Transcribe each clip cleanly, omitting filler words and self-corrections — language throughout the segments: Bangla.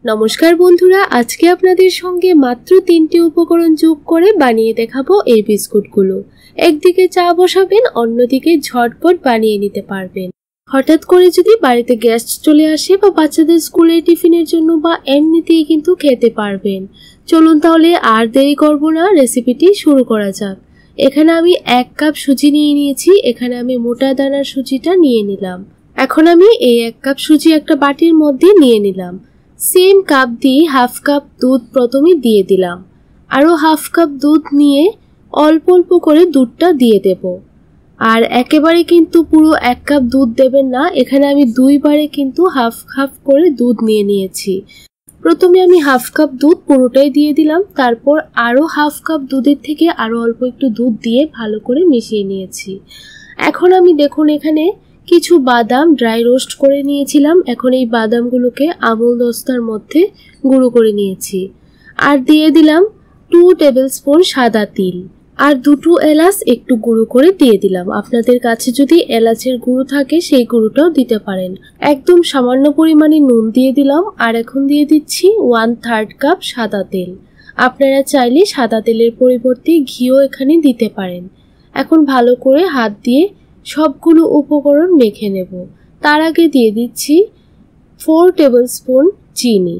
নমস্কার বন্ধুরা, আজকে আপনাদের সঙ্গে মাত্র 3টি উপকরণ যোগ করে বানিয়ে দেখাবো এই বিস্কুটগুলো। একদিকে চা বসাবেন, অন্যদিকে ঝটপট বানিয়ে নিতে পারবেন। হঠাৎ করে যদি বাড়িতে গেস্ট চলে আসে বা বাচ্চাদের স্কুলে টিফিনের জন্য বা এমনিতেই কিন্তু খেতে পারবেন। চলুন তাহলে আর দেরি করব না, রেসিপিটি শুরু করা যাক। এখানে আমি 1 কাপ সুজি নিয়ে নিয়েছি। এখানে আমি মোটা দানার সুজিটা নিয়ে নিলাম। এখন আমি এই 1 কাপ সুজি একটা বাটির মধ্যে নিয়ে নিলাম। সেম কাপ দিয়ে 1/2 কাপ দুধ প্রথমে দিয়ে দিলাম। আরও 1/2 কাপ দুধ নিয়ে অল্প অল্প করে দুধটা দিয়ে দেব। আর একেবারে কিন্তু পুরো 1 কাপ দুধ দেবেন না, এখানে আমি 2 বারে কিন্তু 1/2 করে দুধ নিয়ে নিয়েছি। প্রথমে আমি 1/2 কাপ দুধ পুরোটাই দিয়ে দিলাম, তারপর আরও 1/2 কাপ দুধের থেকে আরও অল্প একটু দুধ দিয়ে ভালো করে মিশিয়ে নিয়েছি। এখন আমি দেখুন এখানে কিছু বাদাম ড্রাই রোস্ট করে নিয়েছিলাম। এখন এই বাদামগুলোকে আমুল দস্তার মধ্যে গুঁড়ো করে নিয়েছি। আর দিয়ে দিলাম 2 টেবিল স্পুন সাদা তিল আর 2টো এলাচ একটু গুঁড়ো করে দিয়ে দিলাম। আপনাদের কাছে যদি এলাচের গুঁড়ো থাকে সেই গুঁড়োটাও দিতে পারেন। একদম সামান্য পরিমাণে নুন দিয়ে দিলাম। আর এখন দিয়ে দিচ্ছি 1/3 কাপ সাদা তেল। আপনারা চাইলে সাদা তেলের পরিবর্তে ঘিও এখানে দিতে পারেন। এখন ভালো করে হাত দিয়ে সবগুলো উপকরণ মেখে নেব। তার আগে দিয়ে দিচ্ছি 4 টেবিল স্পুন চিনি।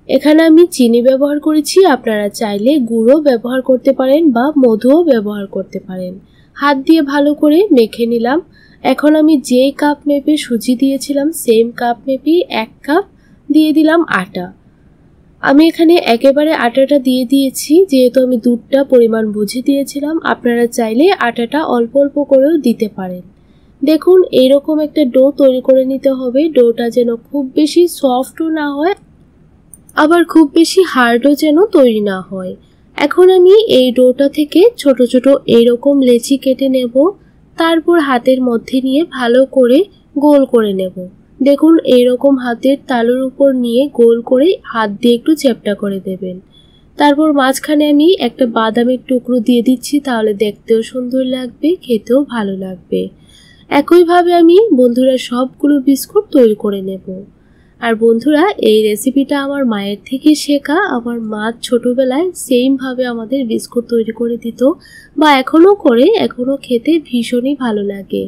এখানে আমি চিনি ব্যবহার করেছি, আপনারা চাইলে গুঁড়ো ব্যবহার করতে পারেন বা মধুও ব্যবহার করতে পারেন। হাত দিয়ে ভালো করে মেখে নিলাম। এখন আমি যে কাপ মেপে সুজি দিয়েছিলাম সেম কাপ মেপেই 1 কাপ দিয়ে দিলাম আটা। আমি এখানে একেবারে আটাটা দিয়ে দিয়েছি, যেহেতু আমি দুধটা পরিমাণ বুঝে দিয়েছিলাম। আপনারা চাইলে আটাটা অল্প অল্প করেও দিতে পারেন। দেখুন এইরকম একটা ডো তৈরি করে নিতে হবে। ডোটা যেন খুব বেশি সফটও না হয়, আবার খুব বেশি হার্ডও যেন তৈরি না হয়। এখন আমি এই ডোটা থেকে ছোট ছোট এইরকম লেচি কেটে নেব। তারপর হাতের মধ্যে নিয়ে ভালো করে গোল করে নেব। দেখুন এইরকম হাতের তালুর উপর নিয়ে গোল করে হাত দিয়ে একটু চ্যাপ্টা করে দেবেন। তারপর মাঝখানে আমি একটা বাদামের টুকরো দিয়ে দিচ্ছি, তাহলে দেখতেও সুন্দর লাগবে, খেতেও ভালো লাগবে। একইভাবে আমি বন্ধুরা সবগুলো বিস্কুট তৈরি করে নেব। আর বন্ধুরা এই রেসিপিটা আমার মায়ের থেকে শেখা। আমার মা ছোটবেলায় সেমভাবে আমাদের বিস্কুট তৈরি করে দিত বা এখনও করে, এখনও খেতে ভীষণই ভালো লাগে।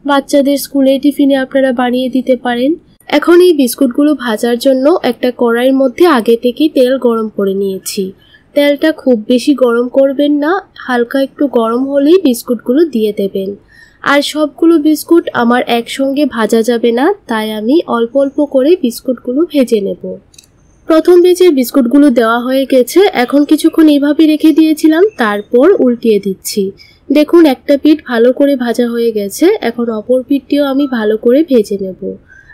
বাচ্চাদের স্কুলে টিফিনে আপনারা বানিয়ে দিতে পারেন। এখন এই বিস্কুটগুলো ভাজার জন্য একটা কড়াইয়ের মধ্যে আগে থেকেই তেল গরম করে নিয়েছি। তেলটা খুব বেশি গরম করবেন না, হালকা একটু গরম হলেই বিস্কুটগুলো দিয়ে দেবেন। আর সবগুলো বিস্কুট আমার একসঙ্গে ভাজা যাবে না, তাই আমি অল্প অল্প করে বিস্কুটগুলো ভেজে নেব। প্রথম বেজে বিস্কুটগুলো দেওয়া হয়ে গেছে। এখন কিছুক্ষণ এইভাবে রেখে দিয়েছিলাম, তারপর উল্টিয়ে দিচ্ছি। দেখুন একটা পিঠ ভালো করে ভাজা হয়ে গেছে। এখন অপর পিঠটিও আমি ভালো করে ভেজে নেব।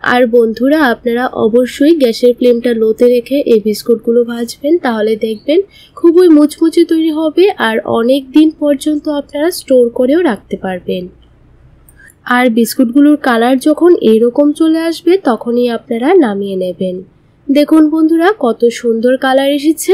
আর বন্ধুরা আপনারা অবশ্যই গ্যাসের ফ্লেমটা লোতে রেখে এই বিস্কুটগুলো ভাজবেন, তাহলে দেখবেন খুবই মুচমুচে তৈরি হবে আর অনেক দিন পর্যন্ত আপনারা স্টোর করেও রাখতে পারবেন। আর বিস্কুটগুলোর কালার যখন এইরকম চলে আসবে তখনই আপনারা নামিয়ে নেবেন। দেখুন বন্ধুরা কত সুন্দর কালার এসেছে।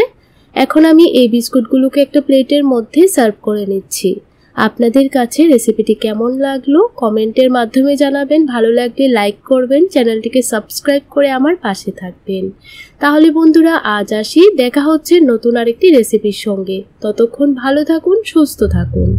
এখন আমি এই বিস্কুটগুলোকে একটা প্লেটের মধ্যে সার্ভ করে নিচ্ছি। আপনাদের কাছে রেসিপিটি কেমন লাগলো কমেন্টের মাধ্যমে জানাবেন। ভালো লাগলে লাইক করবেন, চ্যানেলটিকে সাবস্ক্রাইব করে আমার পাশে থাকবেন। তাহলে বন্ধুরা আজ আসি, দেখা হচ্ছে নতুন আরেকটি রেসিপির সঙ্গে। ততক্ষণ ভালো থাকুন, সুস্থ থাকুন।